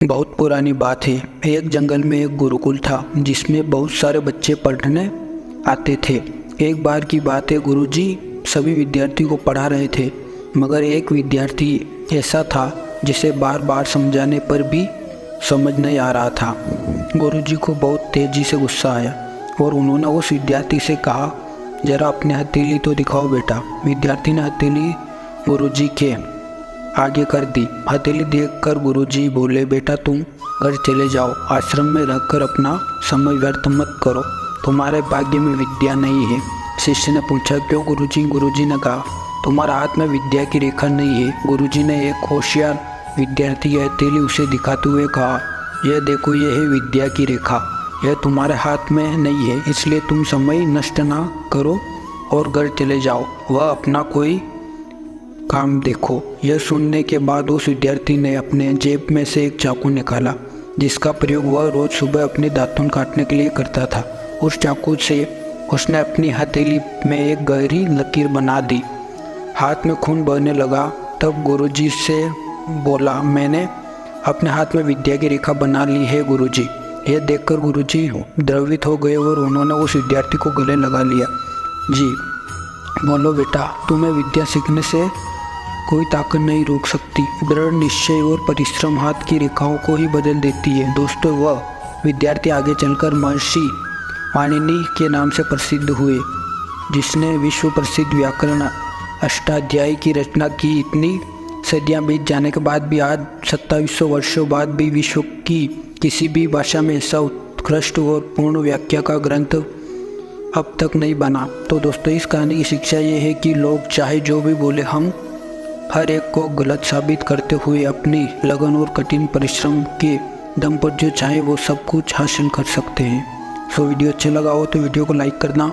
बहुत पुरानी बात है। एक जंगल में एक गुरुकुल था जिसमें बहुत सारे बच्चे पढ़ने आते थे। एक बार की बात है, गुरुजी सभी विद्यार्थी को पढ़ा रहे थे, मगर एक विद्यार्थी ऐसा था जिसे बार बार समझाने पर भी समझ नहीं आ रहा था। गुरुजी को बहुत तेजी से गुस्सा आया और उन्होंने उस विद्यार्थी से कहा, जरा अपनी हथेली तो दिखाओ बेटा। विद्यार्थी ने हथेली गुरुजी के आगे कर दी। हथेली देखकर गुरुजी बोले, बेटा तुम घर चले जाओ, आश्रम में रहकर अपना समय व्यर्थ मत करो, तुम्हारे भाग्य में विद्या नहीं है। शिष्य ने पूछा, क्यों गुरुजी? गुरुजी ने कहा, तुम्हारे हाथ में विद्या की रेखा नहीं है। गुरुजी ने एक होशियार विद्यार्थी की हथेली उसे दिखाते हुए कहा, यह देखो, यह है विद्या की रेखा, यह तुम्हारे हाथ में नहीं है, इसलिए तुम समय नष्ट ना करो और घर चले जाओ, वह अपना कोई काम देखो। यह सुनने के बाद उस विद्यार्थी ने अपने जेब में से एक चाकू निकाला, जिसका प्रयोग वह रोज सुबह अपने दातुन काटने के लिए करता था। उस चाकू से उसने अपनी हथेली में एक गहरी लकीर बना दी। हाथ में खून बहने लगा। तब गुरुजी से बोला, मैंने अपने हाथ में विद्या की रेखा बना ली है गुरुजी। यह देखकर गुरुजी द्रवित हो गए और उन्होंने उस विद्यार्थी को गले लगा लिया। जी बोलो बेटा, तुम्हें विद्या सीखने से कोई ताकत नहीं रोक सकती। दृढ़ निश्चय और परिश्रम हाथ की रेखाओं को ही बदल देती है। दोस्तों, वह विद्यार्थी आगे चलकर महर्षि पाणिनि के नाम से प्रसिद्ध हुए, जिसने विश्व प्रसिद्ध व्याकरण अष्टाध्यायी की रचना की। इतनी सदियां बीत जाने के बाद भी आज 2700 वर्षों बाद भी विश्व की किसी भी भाषा में ऐसा उत्कृष्ट और पूर्ण व्याख्या का ग्रंथ अब तक नहीं बना। तो दोस्तों, इस कहानी की शिक्षा ये है कि लोग चाहे जो भी बोले, हम हर एक को गलत साबित करते हुए अपनी लगन और कठिन परिश्रम के दम पर जो चाहे वो सब कुछ हासिल कर सकते हैं। वीडियो अच्छा लगा हो तो वीडियो को लाइक करना,